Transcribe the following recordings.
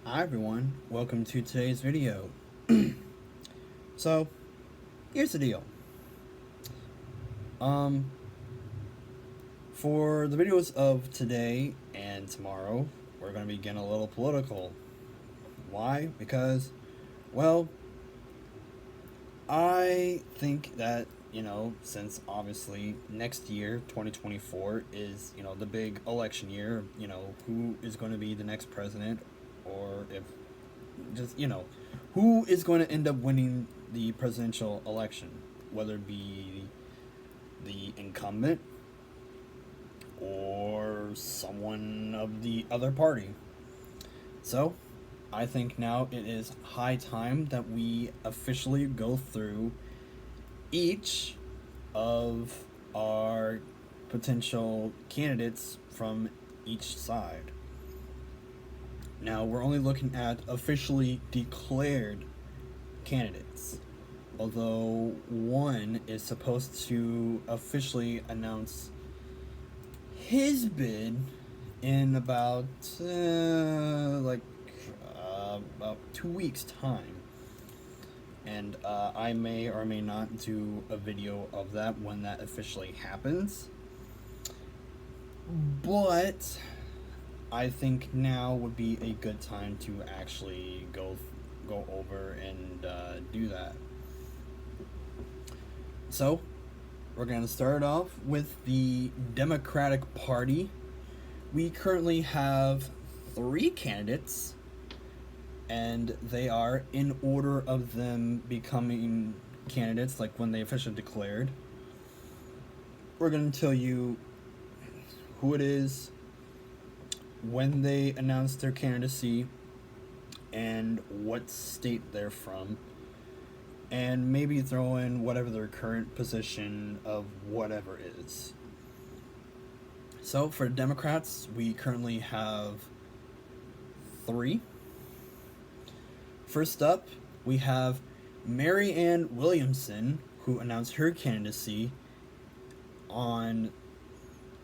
Hi everyone, welcome to today's video. So, here's the deal. Um, for the videos of today and tomorrow, we're going to be getting a little political. Why? Because, well, I think that, since obviously next year, 2024, is, the big election year, who is going to be the next president, or if just who is going to end up winning the presidential election, whether it be the incumbent or someone of the other party. So I think now it is high time that we officially go through each of our potential candidates from each side. Now, we're only looking at officially declared candidates, although one is supposed to officially announce his bid in about 2 weeks time, and I may or may not do a video of that when that officially happens, but I think now would be a good time to actually go over and do that. So, we're going to start off with the Democratic Party. We currently have 3 candidates, and they are in order of them becoming candidates, like when they officially declared. We're going to tell you who it is, when they announced their candidacy, and what state they're from, and maybe throw in whatever their current position of whatever is. So for Democrats, we currently have 3. First up, we have Marianne Williamson, who announced her candidacy on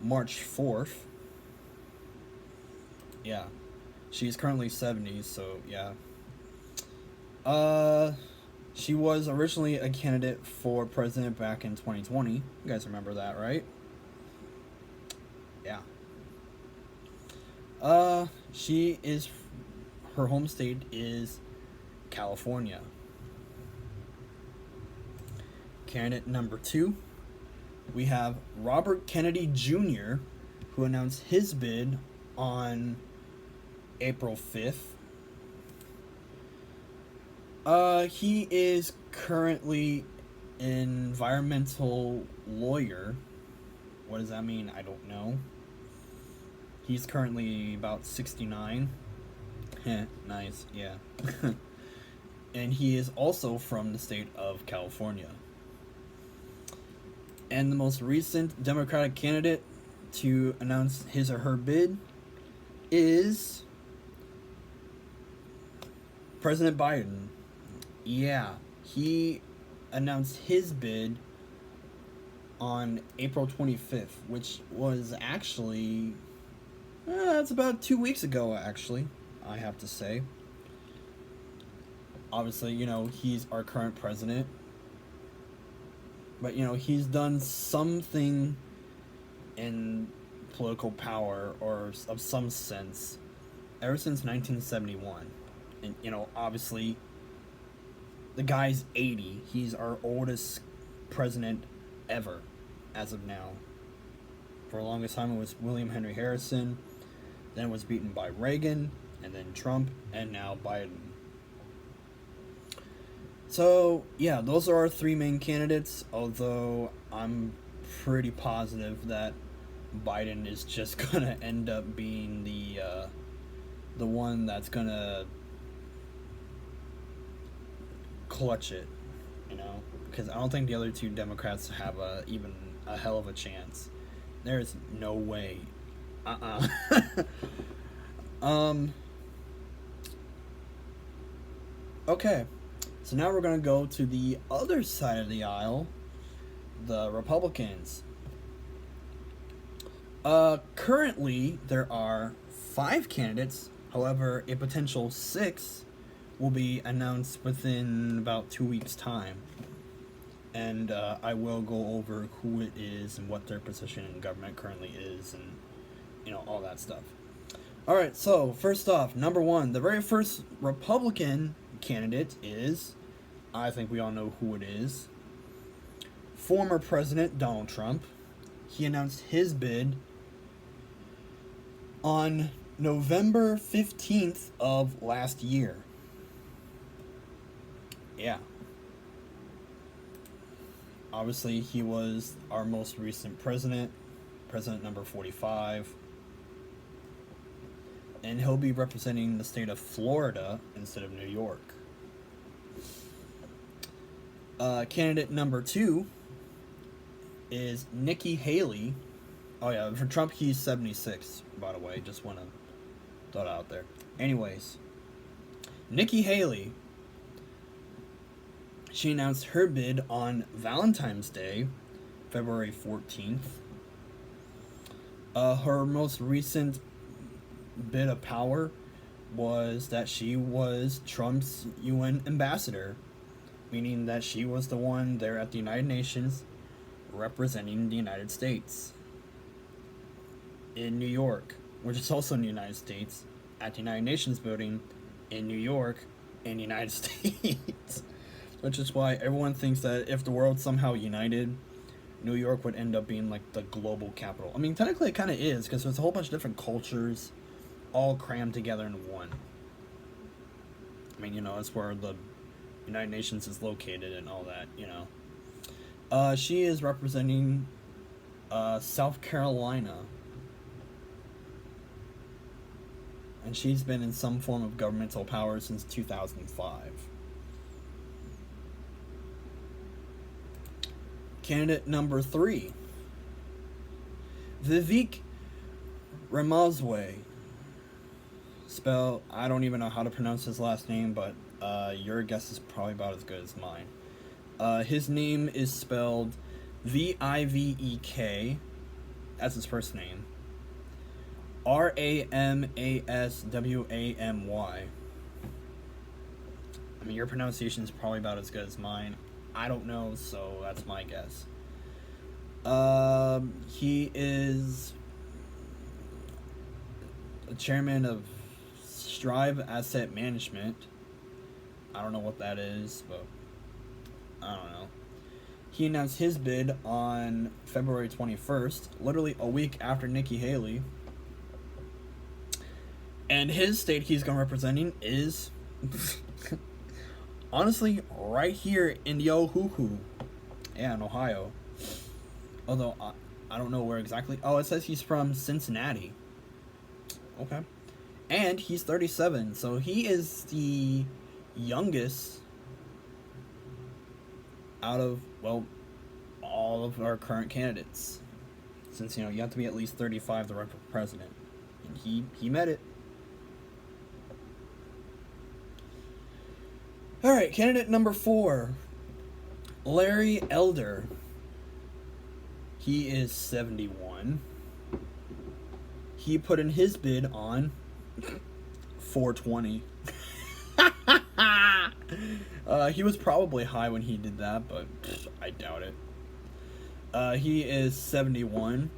March 4th. Yeah, she's currently 70, so yeah. She was originally a candidate for president back in 2020. You guys remember that, right? Yeah. Her home state is California. Candidate number 2, we have Robert Kennedy Jr., who announced his bid on April 5th. He is currently an environmental lawyer. What does that mean? I don't know. He's currently about 69. Nice, yeah. And he is also from the state of California. And the most recent Democratic candidate to announce his or her bid is President Biden. Yeah, he announced his bid on April 25th, which was actually, that's about 2 weeks ago, actually, I have to say. Obviously, he's our current president, but, he's done something in political power or of some sense ever since 1971. And, obviously, the guy's 80. He's our oldest president ever, as of now. For the longest time, it was William Henry Harrison. Then it was beaten by Reagan, and then Trump, and now Biden. So, yeah, those are our 3 main candidates, although I'm pretty positive that Biden is just gonna end up being the one that's gonna clutch it, because I don't think the other 2 Democrats have even a hell of a chance. There's no way. Okay, so now we're gonna go to the other side of the aisle, the Republicans. Currently there are 5 candidates However, a potential 6th will be announced within about 2 weeks' time. And I will go over who it is and what their position in government currently is and, all that stuff. Alright, so first off, number 1, the very first Republican candidate is, I think we all know who it is, former President Donald Trump. He announced his bid on November 15th of last year. Yeah. Obviously, he was our most recent president, president number 45. And he'll be representing the state of Florida instead of New York. Candidate number 2 is Nikki Haley. Oh yeah, for Trump he's 76, by the way. Just want to throw it out there. Anyways, Nikki Haley, she announced her bid on Valentine's Day, February 14th. Her most recent bit of power was that she was Trump's UN ambassador, meaning that she was the one there at the United Nations representing the United States in New York, which is also in the United States, at the United Nations building in New York in the United States. Which is why everyone thinks that if the world somehow united, New York would end up being like the global capital. I mean, technically it kind of is, because there's a whole bunch of different cultures all crammed together in one. I mean, it's where the United Nations is located and all that, She is representing South Carolina. And she's been in some form of governmental power since 2005. Candidate number 3, Vivek Ramaswamy. I don't even know how to pronounce his last name, but your guess is probably about as good as mine. His name is spelled Vivek, that's his first name, Ramaswamy. I mean, your pronunciation is probably about as good as mine. I don't know, so that's my guess. He is the chairman of Strive Asset Management. I don't know what that is, but I don't know. He announced his bid on February 21st, literally a week after Nikki Haley. And his state he's going to be representing is, honestly, right here in the Ohuhu. Yeah, in Ohio. Although, I don't know where exactly. Oh, it says he's from Cincinnati. Okay. And he's 37, so he is the youngest out of, well, all of our current candidates. Since, you have to be at least 35 to run for president. And he met it. Alright, candidate number 4. Larry Elder. He is 71. He put in his bid on 420. He was probably high when he did that, but I doubt it. He is 71.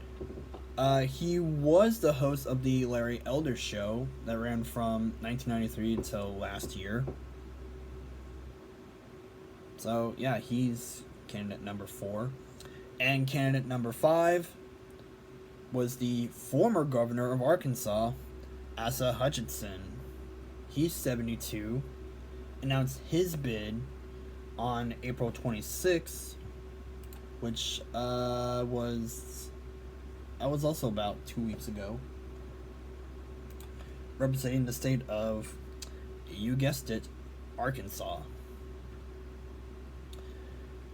He was the host of the Larry Elder Show that ran from 1993 until last year. So, yeah, he's candidate number 4. And candidate number 5 was the former governor of Arkansas, Asa Hutchinson. He's 72. Announced his bid on April 26th, which was also about 2 weeks ago, representing the state of, you guessed it, Arkansas.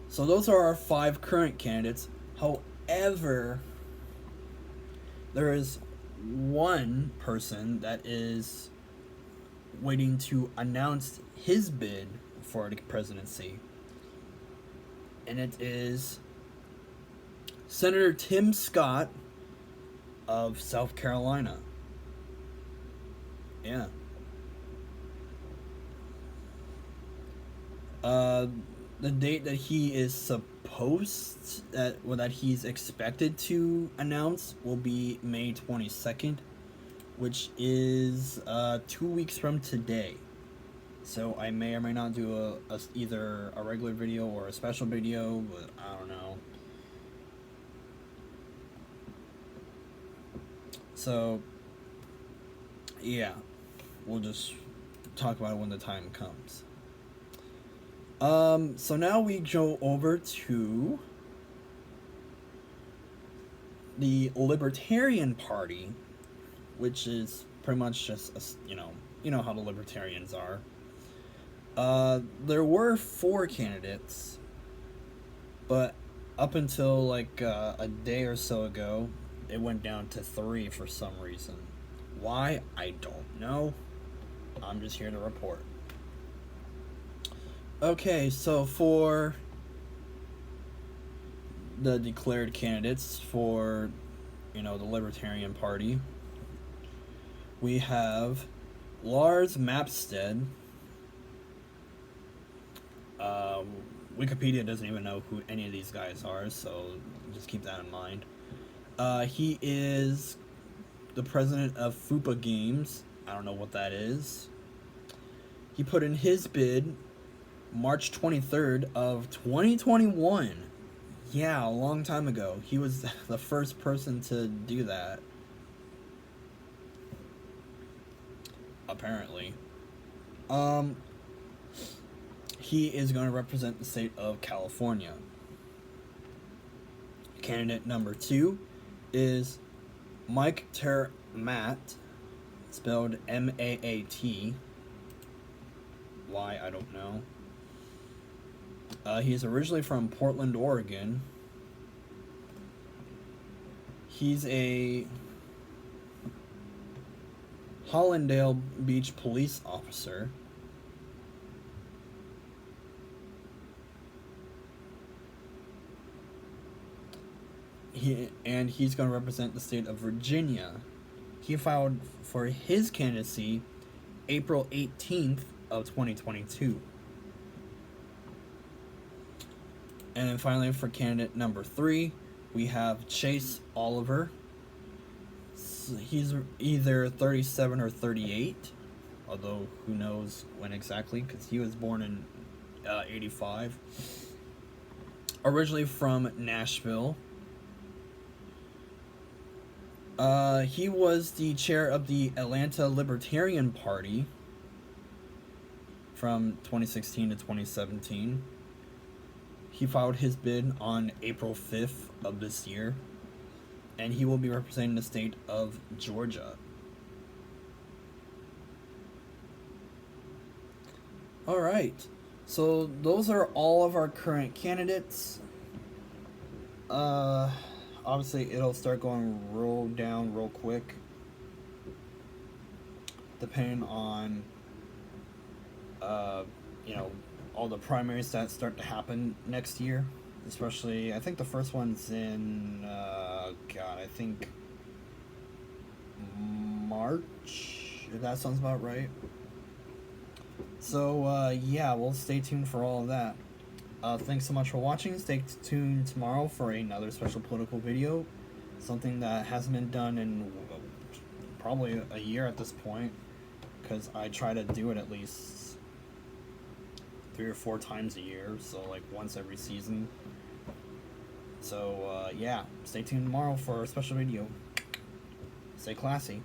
So those are our 5 current candidates. However, there is one person that is waiting to announce his bid for the presidency. And it is Senator Tim Scott of South Carolina. Yeah. Uh, the date that he is that he's expected to announce will be May 22nd, which is 2 weeks from today. So I may or may not do either a regular video or a special video, but I don't know. So yeah, we'll just talk about it when the time comes. So now we go over to the Libertarian Party, which is pretty much just you know how the Libertarians are. There were 4 candidates, but up until like a day or so ago, it went down to 3 for some reason. Why? I don't know. I'm just here to report. Okay, so for the declared candidates for, the Libertarian Party, we have Lars Mapstead. Wikipedia doesn't even know who any of these guys are, so just keep that in mind. He is the president of FUPA Games. I don't know what that is. He put in his bid March 23rd of 2021. Yeah, a long time ago. He was the first person to do that. Apparently. He is going to represent the state of California. Candidate number 2 is Mike Termaat, spelled M-A-A-T. Why, I don't know. He's originally from Portland, Oregon. He's a Hollandale Beach police officer. He's going to represent the state of Virginia. He filed for his candidacy April 18th of 2022. And then finally, for candidate number 3, we have Chase Oliver. He's either 37 or 38, although who knows when exactly, because he was born in 85. Originally from Nashville. He was the chair of the Atlanta Libertarian Party from 2016 to 2017. He filed his bid on April 5th of this year, and he will be representing the state of Georgia. Alright, so those are all of our current candidates. Obviously, it'll start going real quick, depending on, all the primaries that start to happen next year. Especially, I think the first one's in, I think March, if that sounds about right. So, yeah, we'll stay tuned for all of that. Thanks so much for watching. Stay tuned tomorrow for another special political video. Something that hasn't been done in probably a year at this point, because I try to do it at least 3 or 4 times a year, so like once every season. So, yeah, stay tuned tomorrow for a special video. Stay classy.